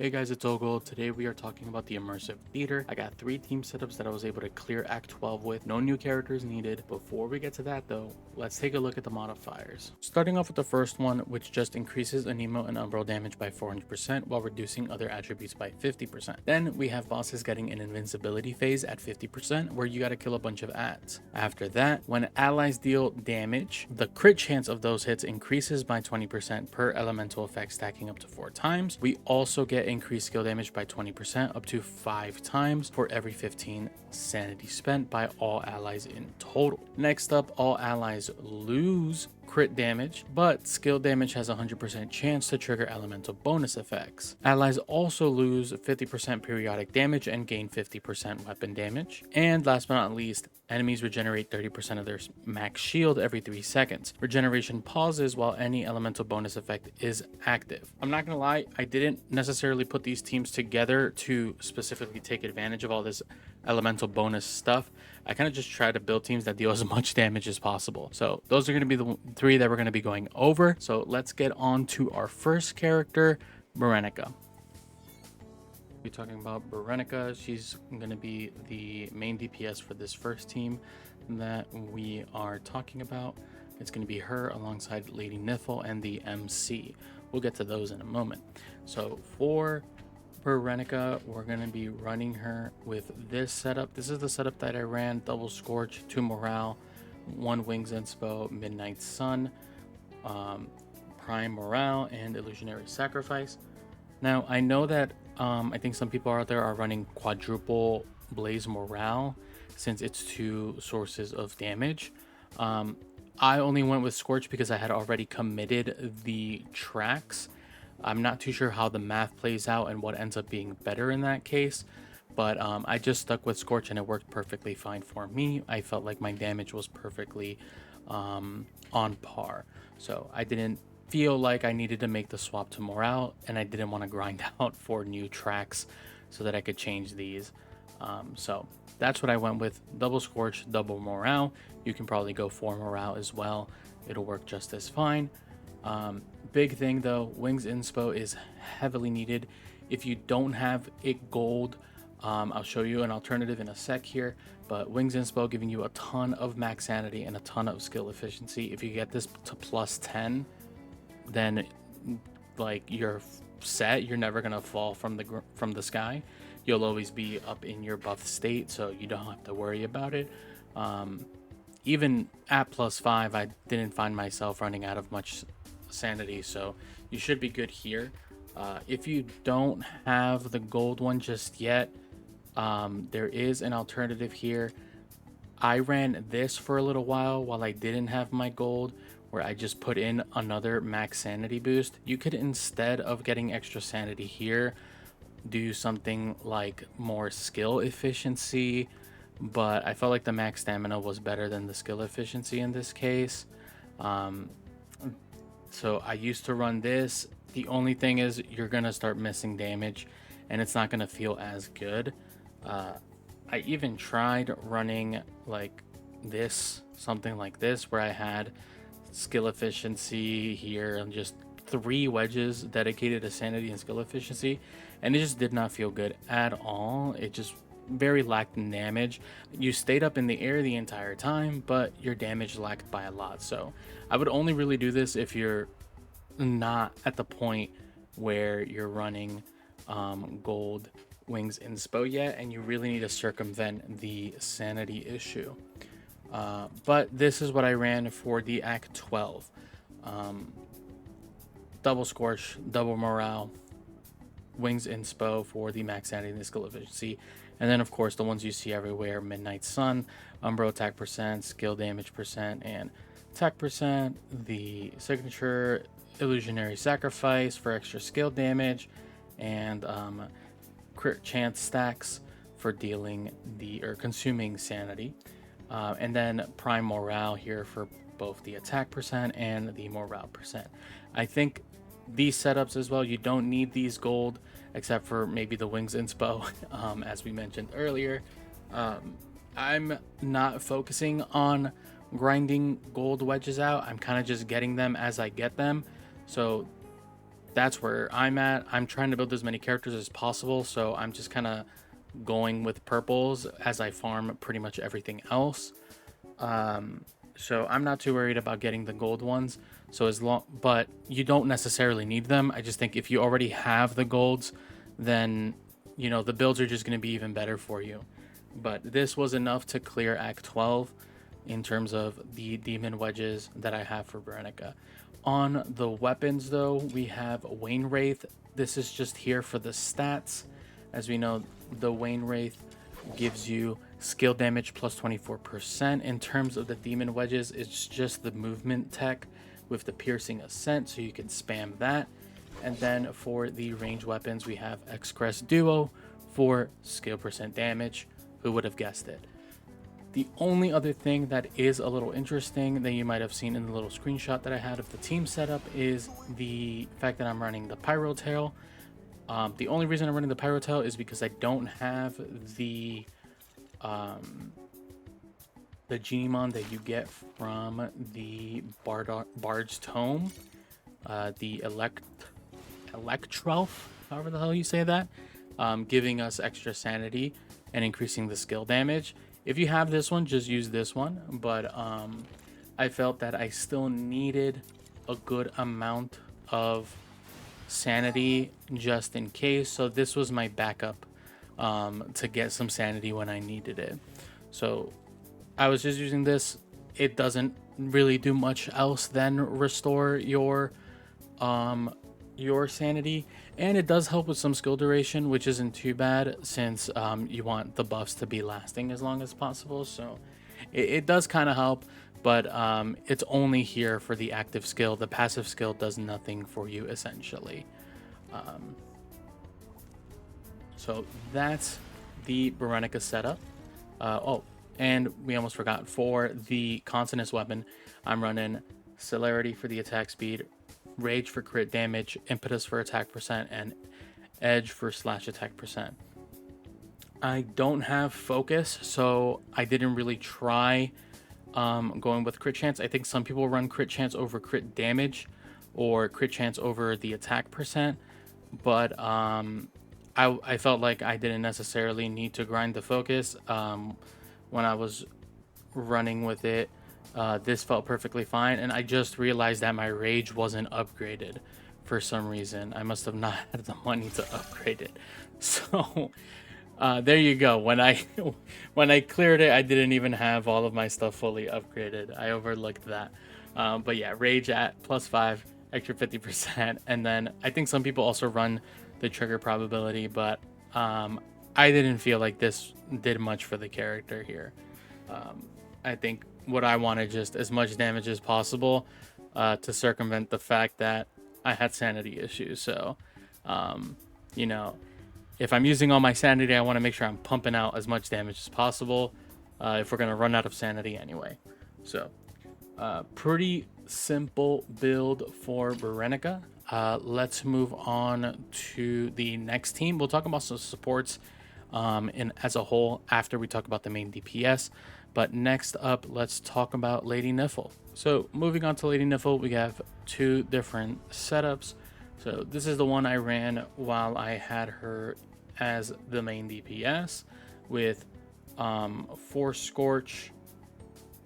Hey guys, it's Ogle. Today we are talking about the Immersive Theater. I got 3 team setups that I was able to clear Act 12 with. No new characters needed. Before we get to that though, let's take a look at the modifiers. Starting off with the first one, which just increases Anemo and Umbral damage by 400% while reducing other attributes by 50%. Then we have bosses getting an invincibility phase at 50% where you gotta kill a bunch of ads. After that, when allies deal damage, the crit chance of those hits increases by 20% per elemental effect, stacking up to 4 times. We also get increased skill damage by 20% up to 5 times for every 15 sanity spent by all allies in total. Next up, all allies lose crit damage, but skill damage has a 100% chance to trigger elemental bonus effects. Allies also lose 50% periodic damage and gain 50% weapon damage. And last but not least, enemies regenerate 30% of their max shield every 3 seconds. Regeneration pauses while any elemental bonus effect is active. I'm not gonna lie, I didn't necessarily put these teams together to specifically take advantage of all this elemental bonus stuff. I kind of just try to build teams that deal as much damage as possible. So those are going to be the 3 that we're going to be going over. So let's get on to our first character, Berenica. We're talking about Berenica. She's going to be the main DPS for this first team that we are talking about. It's going to be her alongside Lady Nifle and the MC. We'll get to those in a moment. So for Berenica, we're going to be running her with this setup. This is the setup that I ran: double Scorch, 2 Morale, 1 Wings Inspo, Midnight Sun, Prime Morale, and Illusionary Sacrifice. Now, I know that I think some people out there are running quadruple Blaze Morale since it's 2 sources of damage. I only went with Scorch because I had already committed the tracks. I'm not too sure how the math plays out and what ends up being better in that case, but I just stuck with Scorch and it worked perfectly fine for me. I felt like my damage was perfectly on par, so I didn't feel like I needed to make the swap to Morale, and I didn't want to grind out for new tracks so that I could change these. So that's what I went with: double Scorch, double Morale. You can probably go for Morale as well. It'll work just as fine. Big thing though, Wings Inspo is heavily needed. If you don't have it gold, I'll show you an alternative in a sec here, but Wings Inspo giving you a ton of max sanity and a ton of skill efficiency. If you get this to plus 10, then like you're set. You're never gonna fall from the sky. You'll always be up in your buff state, so you don't have to worry about it. Even at plus 5, I didn't find myself running out of much sanity, so you should be good here. If you don't have the gold one just yet, there is an alternative here. I ran this for a little while I didn't have my gold, where I just put in another max sanity boost. You could, instead of getting extra sanity here, do something like more skill efficiency, but I felt like the max stamina was better than the skill efficiency in this case. So I used to run this. The only thing is you're gonna start missing damage and it's not gonna feel as good. I even tried running like this, something like this, where I had skill efficiency here and just 3 wedges dedicated to sanity and skill efficiency, and it just did not feel good at all. It just very lacked in damage. You stayed up in the air the entire time, but your damage lacked by a lot. So I would only really do this if you're not at the point where you're running gold Wings Inspo yet and you really need to circumvent the sanity issue. But this is what I ran for the Act 12. Double Scorch, double Morale, Wings Inspo for the max sanity and the skill efficiency, and then of course the ones you see everywhere: Midnight Sun, Umbro attack percent, skill damage percent, and attack percent. The signature Illusionary Sacrifice for extra skill damage, and crit chance stacks for dealing or consuming sanity, and then Prime Morale here for both the attack percent and the morale percent. I think these setups as well, you don't need these gold except for maybe the Wings Inspo, as we mentioned earlier. I'm not focusing on grinding gold wedges out. I'm kind of just getting them as I get them. So that's where I'm at. I'm trying to build as many characters as possible, so I'm just kind of going with purples as I farm pretty much everything else. Um, so I'm not too worried about getting the gold ones. So as long, but you don't necessarily need them. I just think if you already have the golds, then the builds are just going to be even better for you. But this was enough to clear Act 12 in terms of the demon wedges that I have for Berenica. On the weapons, though, we have Wayne Wraith. This is just here for the stats. As we know, the Wayne Wraith gives you skill damage plus 24%. In terms of the demon wedges, it's just the movement tech with the piercing ascent, so you can spam that. And then for the range weapons, we have Excress Duo for skill percent damage. Who would have guessed it? The only other thing that is a little interesting that you might have seen in the little screenshot that I had of the team setup is the fact that I'm running the Pyro Tail. The only reason I'm running the Pyro Tail is because I don't have the Genimon that you get from the Bard's Tome, the Electrelf, however the hell you say that, giving us extra sanity and increasing the skill damage. If you have this one, just use this one, but I felt that I still needed a good amount of sanity just in case, so this was my backup to get some sanity when I needed it. So I was just using this. It doesn't really do much else than restore your sanity, and it does help with some skill duration, which isn't too bad since you want the buffs to be lasting as long as possible. So it does kind of help, but it's only here for the active skill. The passive skill does nothing for you essentially. So that's the Berenica setup. Oh, and we almost forgot, for the Consonance weapon, I'm running Celerity for the attack speed, Rage for crit damage, Impetus for attack percent, and Edge for slash attack percent. I don't have Focus, so I didn't really try going with crit chance. I think some people run crit chance over crit damage or crit chance over the attack percent, but I felt like I didn't necessarily need to grind the Focus. When I was running with it, this felt perfectly fine, and I just realized that my Rage wasn't upgraded for some reason. I must have not had the money to upgrade it. So there you go. When I cleared it, I didn't even have all of my stuff fully upgraded. I overlooked that. But yeah, Rage at +5, extra 50%, and then I think some people also run the trigger probability, but I didn't feel like this did much for the character here. I think what I wanted, just as much damage as possible to circumvent the fact that I had sanity issues. So, if I'm using all my sanity, I want to make sure I'm pumping out as much damage as possible if we're going to run out of sanity anyway. So, pretty simple build for Berenica. Let's move on to the next team. We'll talk about some supports as a whole after we talk about the main DPS. But next up, let's talk about Lady Nifle. So moving on to Lady Nifle, we have two different setups. So this is the one I ran while I had her as the main DPS with 4 Scorch,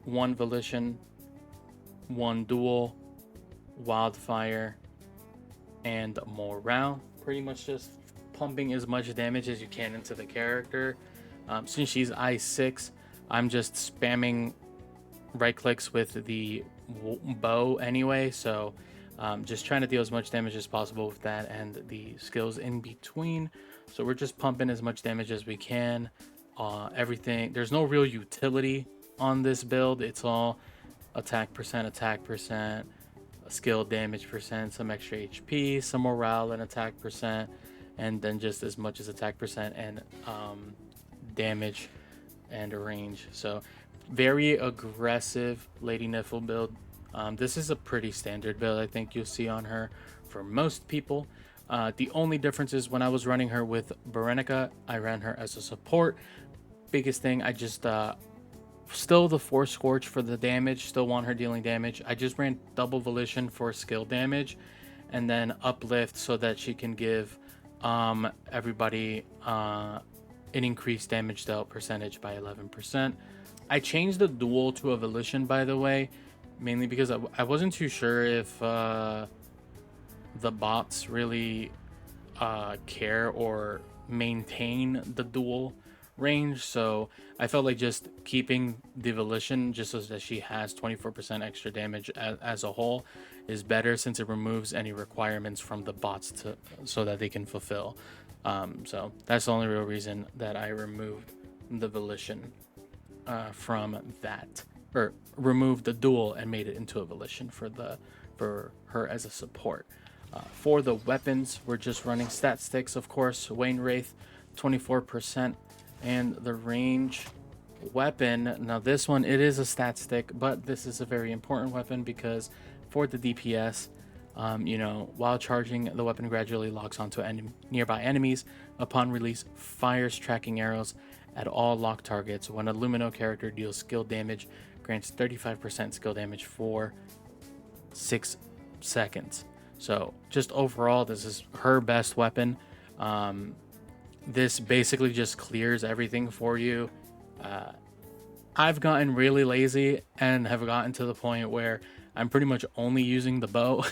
1 Volition, 1 Duel, Wildfire, and Morale. Pretty much just pumping as much damage as you can into the character. Since she's I6, I'm just spamming right clicks with the bow anyway, so just trying to deal as much damage as possible with that and the skills in between. So we're just pumping as much damage as we can. Everything, there's no real utility on this build. It's all attack percent, skill damage percent, some extra HP, some morale and attack percent, and then just as much as attack percent and damage and range. So very aggressive Lady Nifle build. This is a pretty standard build I think you'll see on her for most people. The only difference is when I was running her with Berenica, I ran her as a support. Biggest thing, I just still the 4 Scorch for the damage, still want her dealing damage. I just ran double Volition for skill damage, and then uplift so that she can give everybody an increased damage dealt percentage by 11%. I changed the duel to a volition, by the way, mainly because I wasn't too sure if the bots really care or maintain the duel range, so I felt like just keeping the volition just so that she has 24% extra damage as a whole is better, since it removes any requirements from the bots to so that they can fulfill. So that's the only real reason that I removed the volition from that, or removed the duel and made it into a volition for her as a support. For the weapons, we're just running stat sticks, of course. Wayne Wraith, 24%, and the range weapon. Now this one, it is a stat stick, but this is a very important weapon because for the DPS, while charging, the weapon gradually locks onto nearby enemies. Upon release, fires tracking arrows at all locked targets. When a Lumino character deals skill damage, grants 35% skill damage for 6 seconds. So just overall, this is her best weapon. This basically just clears everything for you. I've gotten really lazy and have gotten to the point where I'm pretty much only using the bow.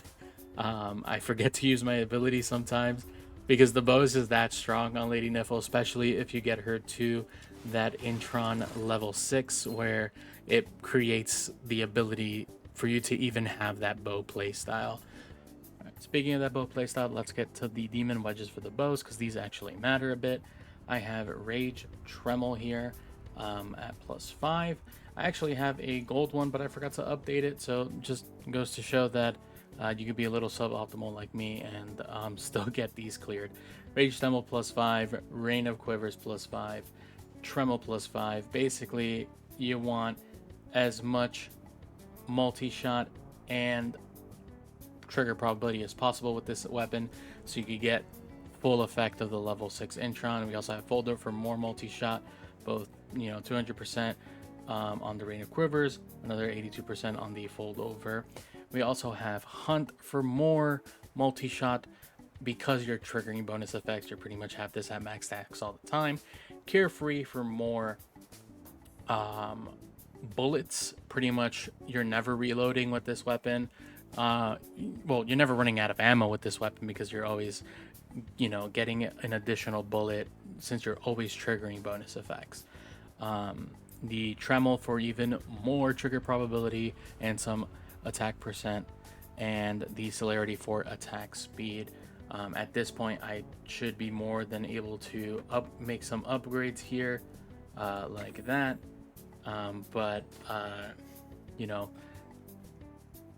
I forget to use my ability sometimes because the bow is just that strong on Lady Nifle, especially if you get her to that Intron level 6, where it creates the ability for you to even have that bow playstyle. Speaking of that bow playstyle, let's get to the demon wedges for the bows, because these actually matter a bit. I have Rage Tremel here at +5. I actually have a gold one, but I forgot to update it, so just goes to show that you could be a little suboptimal like me and still get these cleared. Rage Tremel +5, Rain of Quivers +5, Tremel +5. Basically, you want as much multi-shot and trigger probability as possible with this weapon, so you could get full effect of the level 6 Intron. We also have Folder for more multi-shot, both 200% on the Rain of Quivers, another 82% on the Fold Over. We also have Hunt for more multi-shot. Because you're triggering bonus effects, you pretty much have this at max stacks all the time. Carefree for more bullets. Pretty much you're never reloading with this weapon. Well, you're never running out of ammo with this weapon because you're always getting an additional bullet, since you're always triggering bonus effects. The Tremel for even more trigger probability and some attack percent, and the Celerity for attack speed. At this point, I should be more than able to make some upgrades here, like that. But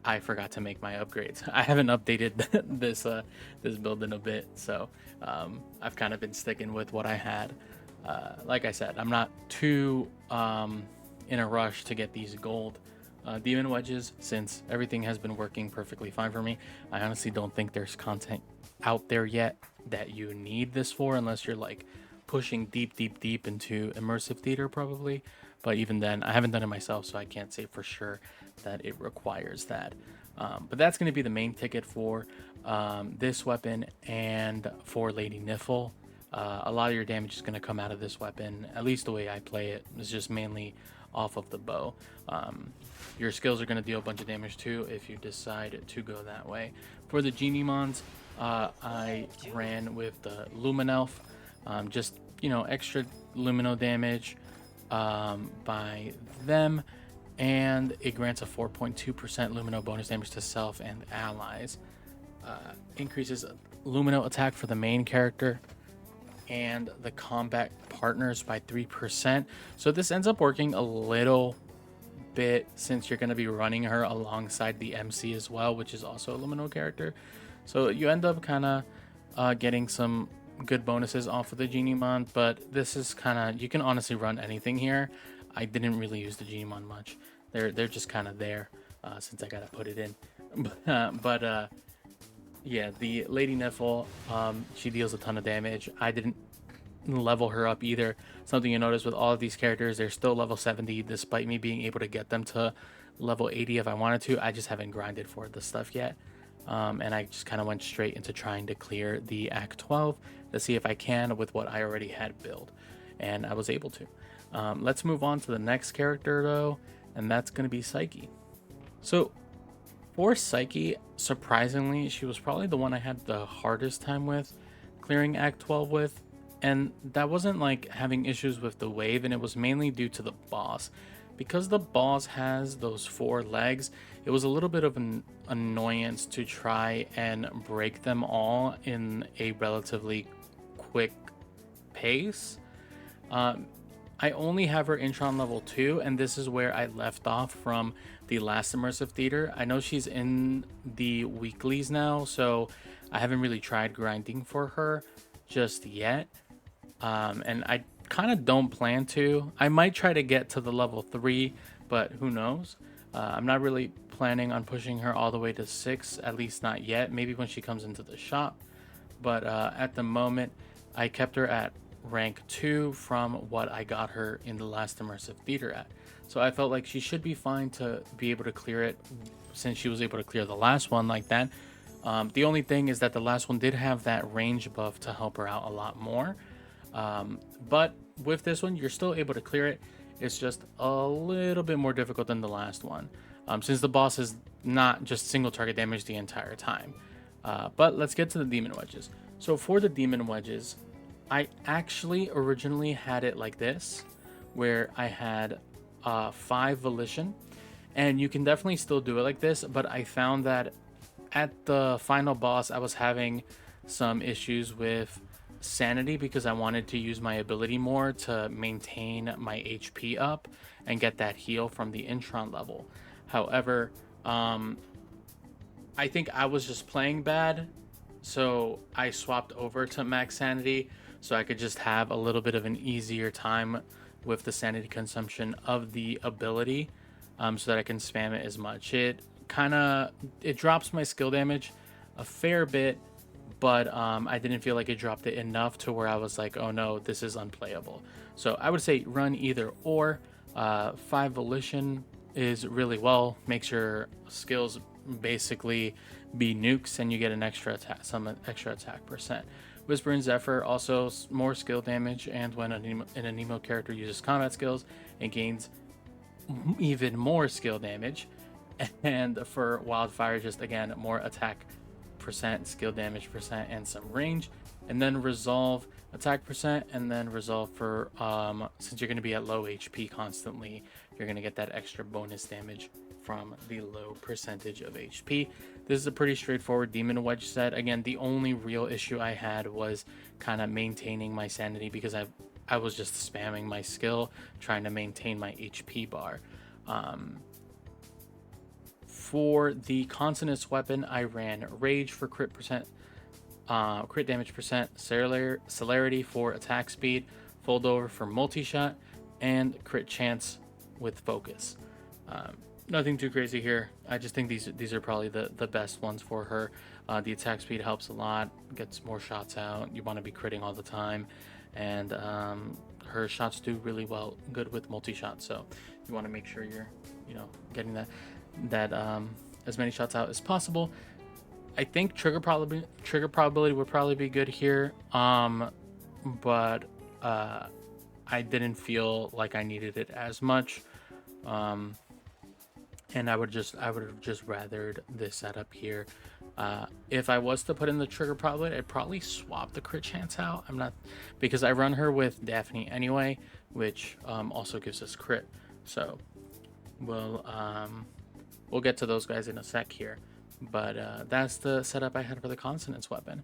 I forgot to make my upgrades. I haven't updated this build in a bit, so I've kind of been sticking with what I had. Like I said, I'm not too in a rush to get these gold demon wedges, since everything has been working perfectly fine for me. I honestly don't think there's content out there yet that you need this for, unless you're like pushing deep into immersive theater probably. But even then, I haven't done it myself, so I can't say for sure that it requires that. But that's going to be the main ticket for this weapon and for Lady Nifle. A lot of your damage is going to come out of this weapon, at least the way I play it, is just mainly off of the bow. Your skills are going to deal a bunch of damage too if you decide to go that way. For the Genie Mons, I ran with the Lumen Elf, just extra Lumino damage by them, and it grants a 4.2% Lumino bonus damage to self and allies. Increases Lumino attack for the main character and the combat partners by 3%. So this ends up working a little bit, since you're going to be running her alongside the MC as well, which is also a Lumino character. So you end up kind of getting some good bonuses off of the Genie Mon, but this is kind of, you can honestly run anything here. I didn't really use the Genie Mon much. They're just kind of there since I gotta put it in. But yeah, the Lady Nifle, she deals a ton of damage. I didn't level her up either. Something you notice with all of these characters, they're still level 70 despite me being able to get them to level 80 if I wanted to. I just haven't grinded for the stuff yet. and I just kind of went straight into trying to clear the Act 12 to see if I can with what I already had built, and I was able to. Let's move on to the next character though, and that's going to be Psyche. So for Psyche, surprisingly, she was probably the one I had the hardest time with clearing Act 12 with. And that wasn't like having issues with the wave, and it was mainly due to the boss. Because the boss has those 4 legs, it was a little bit of an annoyance to try and break them all in a relatively quick pace. Um, I only have her Intron level 2, and this is where I left off from the last Immersive Theater. I know she's in the weeklies now, so I haven't really tried grinding for her just yet. And I kind of don't plan to. I might try to get to the level 3, but who knows? I'm not really planning on pushing her all the way to 6, at least not yet. Maybe when she comes into the shop. But at the moment, I kept her at rank 2 from what I got her in the last Immersive Theater at. So I felt like she should be fine to be able to clear it since she was able to clear the last one like that. The only thing is that the last one did have that range buff to help her out a lot more. But with this one, you're still able to clear it. It's just a little bit more difficult than the last one, since the boss is not just single target damage the entire time. But let's get to the demon wedges. So for the demon wedges, I actually originally had it like this, where I had 5 volition, and you can definitely still do it like this, but I found that at the final boss, I was having some issues with sanity because I wanted to use my ability more to maintain my HP up and get that heal from the Intron level. However, I think I was just playing bad, so I swapped over to max sanity so I could just have a little bit of an easier time with the sanity consumption of the ability, so that I can spam it as much. It drops my skill damage a fair bit, but I didn't feel like it dropped it enough to where I was like, oh no, this is unplayable. So I would say run either or. 5 volition is really well, makes your skills basically be nukes and you get an extra attack, some extra attack percent. Whisper and Zephyr also more skill damage, and when an Anemo character uses combat skills, it gains even more skill damage. And for Wildfire, just again more attack percent, skill damage percent, and some range. And then Resolve attack percent, and then Resolve for since you're going to be at low HP constantly, you're going to get that extra bonus damage from the low percentage of HP. This is a pretty straightforward demon wedge set. Again, the only real issue I had was kind of maintaining my sanity because I was just spamming my skill trying to maintain my HP bar. For the Consonance weapon, I ran Rage for crit damage percent, Celerity for attack speed, Fold Over for multi-shot, and crit chance with focus. Nothing too crazy here. I just think these are probably the best ones for her. The attack speed helps a lot, gets more shots out. You want to be critting all the time, and her shots do really good with multi-shot. So you want to make sure you're getting that as many shots out as possible. I think trigger probability would probably be good here, but I didn't feel like I needed it as much, and I would have just rathered this setup here. If I was to put in the trigger probability, I'd probably swap the crit chance out. I'm not, because I run her with Daphne anyway, which also gives us crit. So we'll get to those guys in a sec here, but that's the setup I had for the Consonance weapon.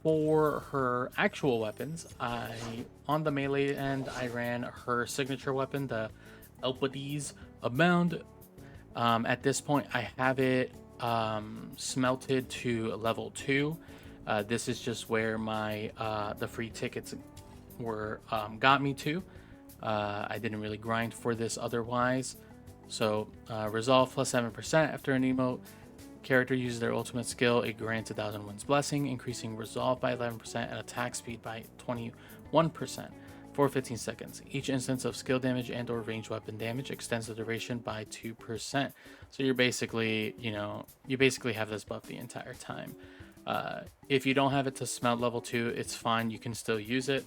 For her actual weapons, on the melee end, I ran her signature weapon, the Elpides Abound. At this point, I have it smelted to level 2. This is just where my the free tickets were got me to. I didn't really grind for this otherwise. So Resolve plus 7% after an emote character uses their ultimate skill, it grants 1,000 Winds Blessing, increasing Resolve by 11% and attack speed by 21%. for 15 seconds. Each instance of skill damage and or ranged weapon damage extends the duration by 2%. So you're basically, you basically have this buff the entire time. If you don't have it to smelt level 2, it's fine. You can still use it.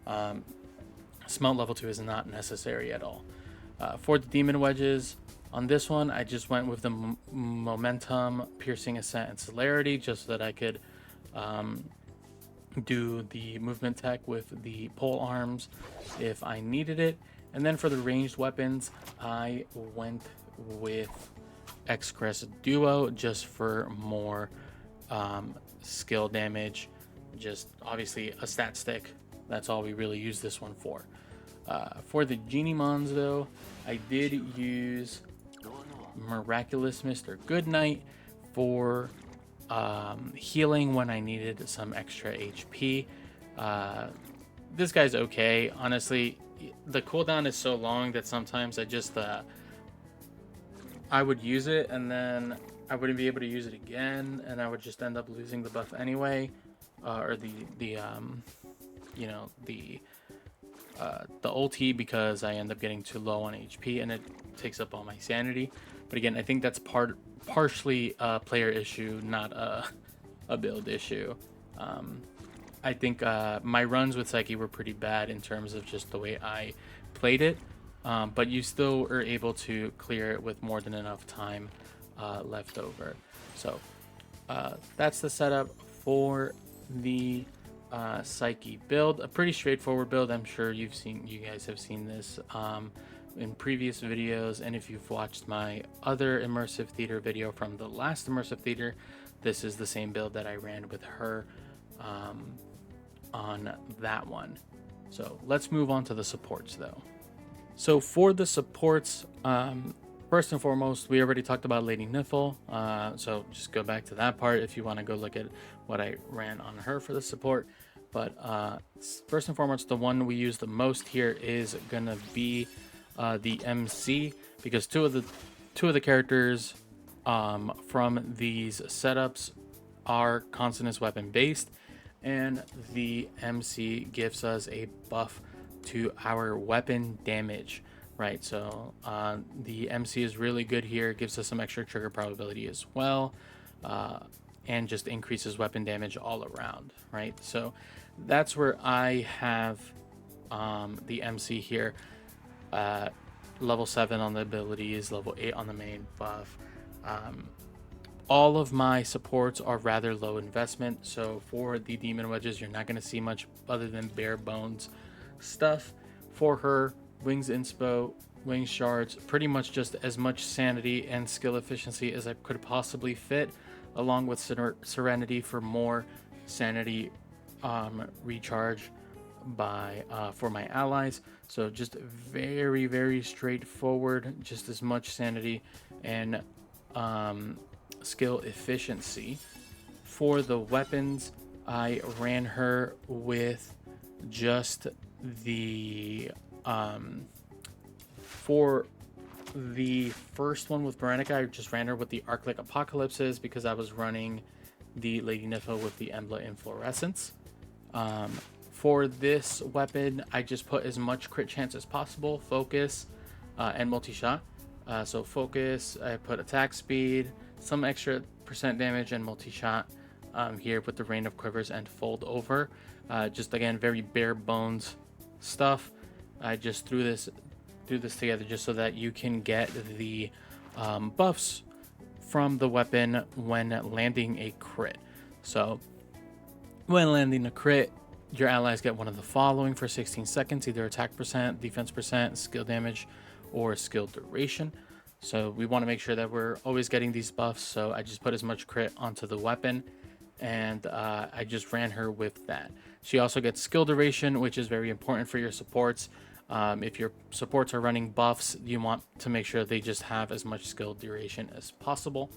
Smelt level 2 is not necessary at all. For the demon wedges, on this one, I just went with the momentum, piercing, ascent, and celerity, just so that I could do the movement tech with the pole arms if I needed it. And then for the ranged weapons, I went with X-Crest Duo just for more skill damage. Just obviously a stat stick. That's all we really use this one for. For the Genie Mons though, I did use Miraculous Mr. Goodnight for healing when I needed some extra HP. This guy's okay. Honestly, the cooldown is so long that sometimes I would use it and then I wouldn't be able to use it again, and I would just end up losing the buff anyway, or the ulti, because I end up getting too low on HP and it takes up all my sanity. But again, I think that's partially a player issue, not a build issue. I think my runs with Psyche were pretty bad in terms of just the way I played it, but you still are able to clear it with more than enough time left over. So that's the setup for the Psyche build. A pretty straightforward build. I'm sure you guys have seen this in previous videos, and if you've watched my other immersive theater video from the last immersive theater, this is the same build that I ran with her on that one. So let's move on to the supports though. So for the supports, first and foremost, we already talked about Lady Nifle, so just go back to that part if you want to go look at what I ran on her for the support. But first and foremost, the one we use the most here is gonna be the MC, because two of the characters from these setups are consonance weapon based, and the MC gives us a buff to our weapon damage, right? So the MC is really good here. It gives us some extra trigger probability as well, and just increases weapon damage all around, right? So that's where I have the MC here. Level 7 on the abilities, level 8 on the main buff. All of my supports are rather low investment, so for the demon wedges, you're not going to see much other than bare bones stuff. For her, wings inspo, wings shards, pretty much just as much sanity and skill efficiency as I could possibly fit, along with serenity for more sanity recharge for my allies. So just very, very straightforward, just as much sanity and skill efficiency. For the weapons, I ran her with just the for the first one with Berenica, I just ran her with the Arc-like Apocalypses because I was running the Lady Nifle with the Embla Inflorescence. For this weapon, I just put as much crit chance as possible, focus, and multi-shot. So focus, I put attack speed, some extra percent damage, and multi-shot here with the Rain of Quivers and fold over. Just again, very bare bones stuff. I just threw this together just so that you can get the buffs from the weapon when landing a crit. So when landing a crit, your allies get one of the following for 16 seconds, either attack percent, defense percent, skill damage, or skill duration. So we want to make sure that we're always getting these buffs. So I just put as much crit onto the weapon, and I just ran her with that. She also gets skill duration, which is very important for your supports. If your supports are running buffs, you want to make sure they just have as much skill duration as possible.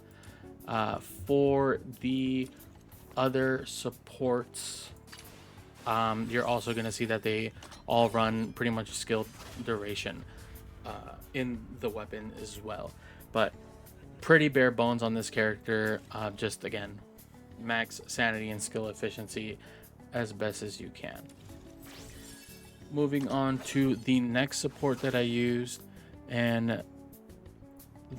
For the other supports, you're also going to see that they all run pretty much skill duration in the weapon as well. But pretty bare bones on this character. Just again, max sanity and skill efficiency as best as you can. moving on to the next support that I used, and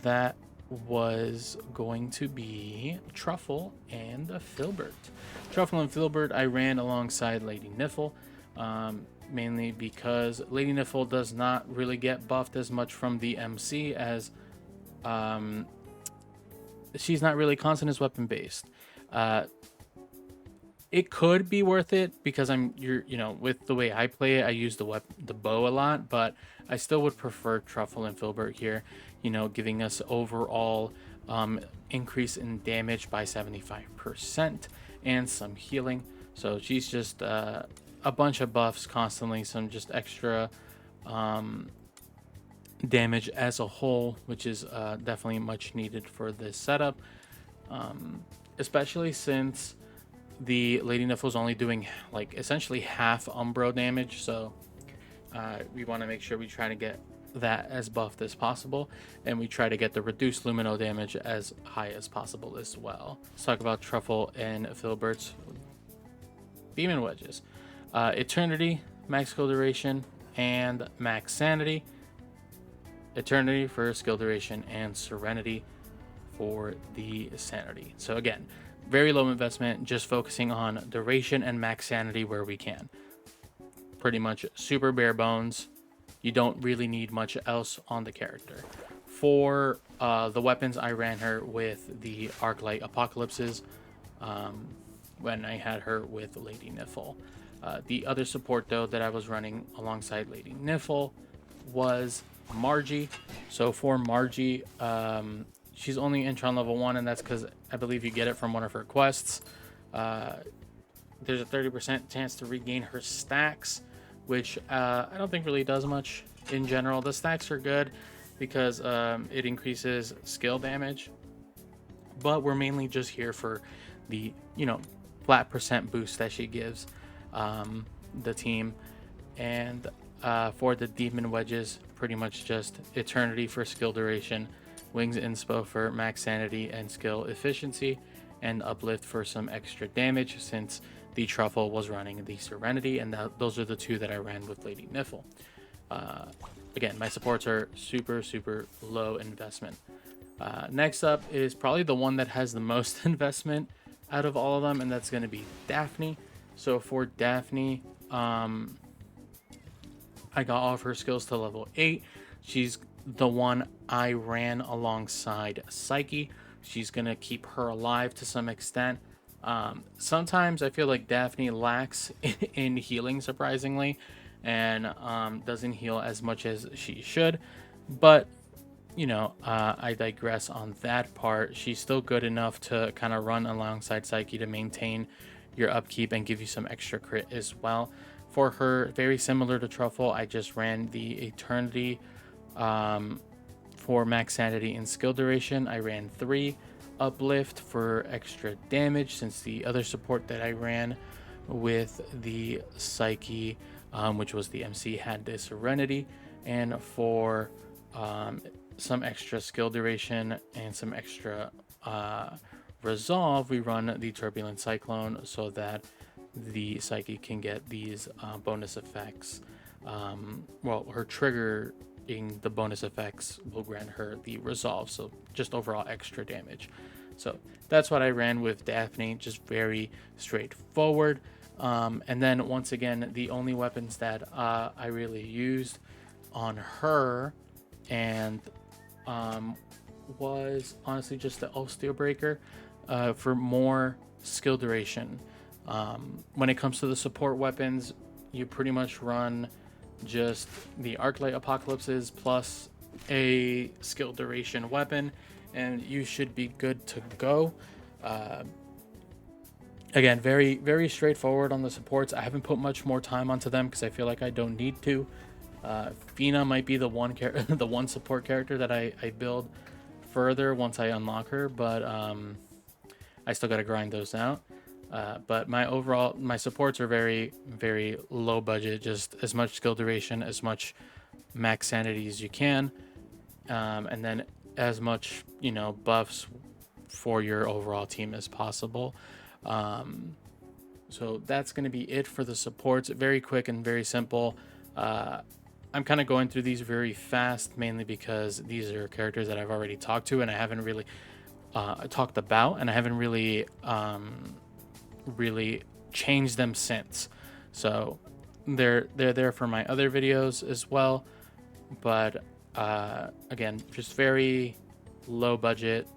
that was going to be Truffle and Filbert. Truffle and Filbert I ran alongside Lady Nifle, mainly because Lady Nifle does not really get buffed as much from the MC, as she's not really constant as weapon based. It could be worth it because with the way I play it, I use the bow a lot, but I still would prefer Truffle and Filbert here, giving us overall increase in damage by 75% and some healing. So she's just a bunch of buffs constantly, some just extra damage as a whole, which is definitely much needed for this setup, especially since the Lady Nifle is only doing like essentially half Umbro damage, so we want to make sure we try to get that as buffed as possible, and we try to get the reduced Lumino damage as high as possible as well. Let's talk about Truffle and Filbert's Demon Wedges. Eternity, max skill duration, and max sanity. Eternity for skill duration, and Serenity for the sanity. So again, very low investment, just focusing on duration and max sanity where we can. Pretty much super bare bones. You don't really need much else on the character. For the weapons, I ran her with the Arclight Apocalypses when I had her with Lady Nifle. The other support, though, that I was running alongside Lady Nifle was Margie. So for Margie, she's only Intron level 1, and that's because I believe you get it from one of her quests. There's a 30% chance to regain her stacks, which I don't think really does much in general. The stacks are good because it increases skill damage, but we're mainly just here for the flat percent boost that she gives the team. And for the Demon Wedges, pretty much just Eternity for skill duration, Wings Inspo for max sanity and skill efficiency, and Uplift for some extra damage, since the Truffle was running the Serenity, and those are the two that I ran with Lady Nifle. Again, my supports are super low investment. Next up is probably the one that has the most investment out of all of them, and that's going to be Daphne. So for Daphne, I got all of her skills to level 8. She's the one I ran alongside Psyche. She's gonna keep her alive to some extent. Sometimes I feel like Daphne lacks in healing, surprisingly, and doesn't heal as much as she should, but I digress on that part. She's still good enough to kind of run alongside Psyche to maintain your upkeep and give you some extra crit as well. For her, very similar to Truffle, I just ran the Eternity for max sanity and skill duration. I ran 3 Uplift for extra damage, since the other support that I ran with the Psyche, which was the MC, had this Serenity, and for some extra skill duration and some extra resolve, we run the Turbulent Cyclone so that the Psyche can get these bonus effects. Her triggering the bonus effects will grant her the resolve, so just overall extra damage. So that's what I ran with Daphne, just very straightforward. And then once again, the only weapons that I really used on her and was honestly just the Osteobreaker for more skill duration. When it comes to the support weapons, you pretty much run just the Arclight Apocalypses plus a skill duration weapon, and you should be good to go. Again, very straightforward on the supports. I haven't put much more time onto them because I feel like I don't need to. Fina might be the one the one support character that I build further once I unlock her, but I still got to grind those out. But my supports are very low budget, just as much skill duration, as much max sanity as you can, and then as much buffs for your overall team as possible. So that's going to be it for the supports. Very quick and very simple. Uh, I'm kind of going through these very fast, mainly because these are characters that I've already talked to and I haven't really talked about, and I haven't really changed them since. So they're there for my other videos as well. But again, just very low budget.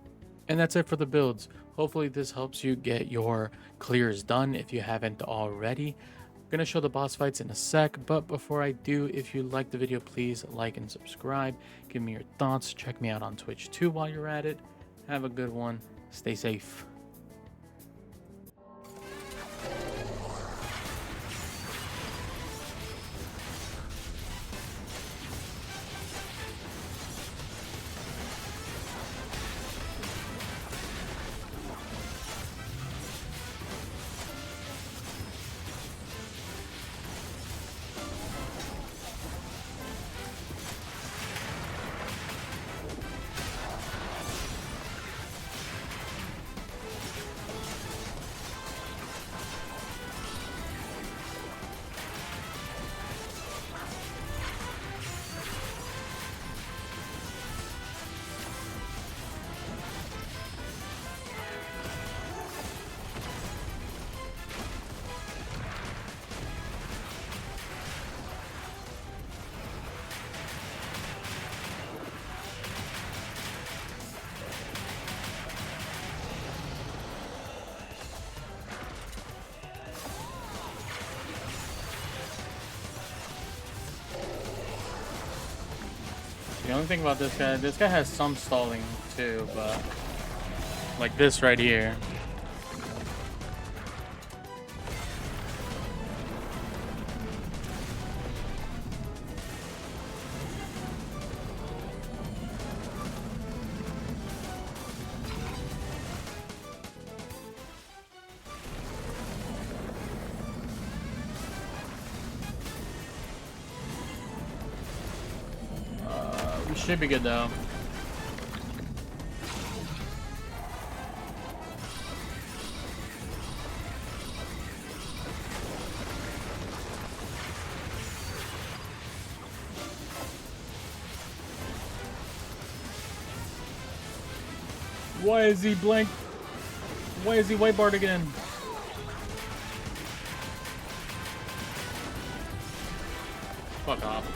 And that's it for the builds. Hopefully this helps you get your clears done if you haven't already. I'm gonna show the boss fights in a sec, but before I do, if you liked the video, please like and subscribe. Give me your thoughts. Check me out on Twitch too while you're at it. Have a good one. Stay safe. The only thing about this guy has some stalling too, but like this right here. We should be good though. Why is he blank? Why is he white barred again? Fuck off.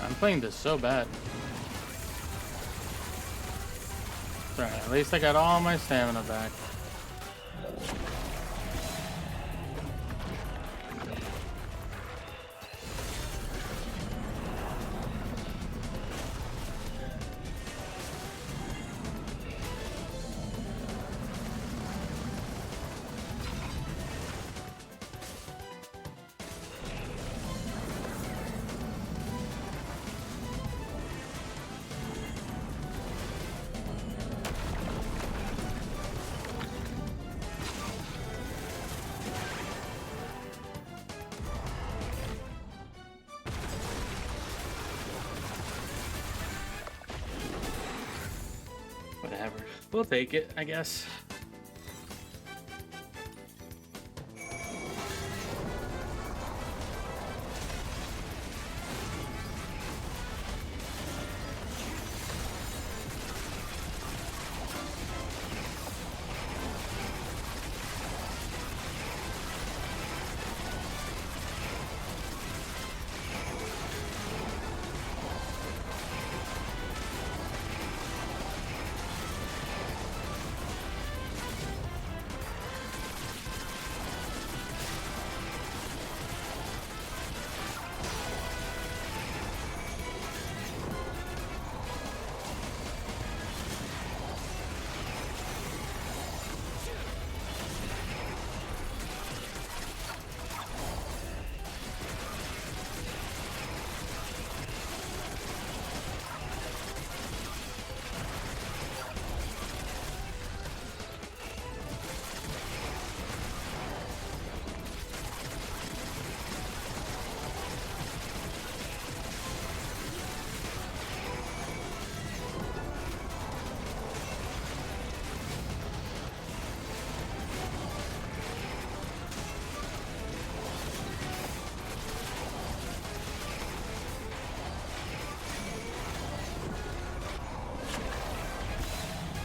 I'm playing this so bad. It's alright, at least I got all my stamina back. Whatever. We'll take it, I guess.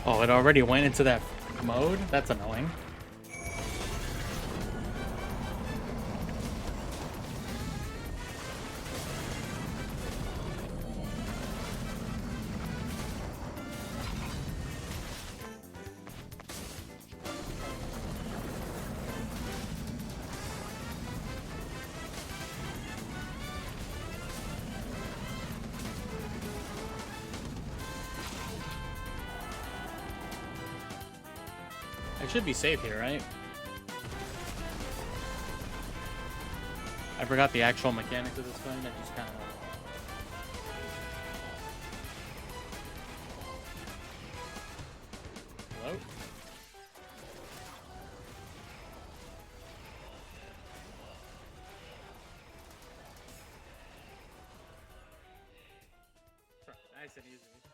Oh, it already went into that mode? That's annoying. I should be safe here, right? I forgot the actual mechanics of this thing. I just kind of... Hello? Nice and easy.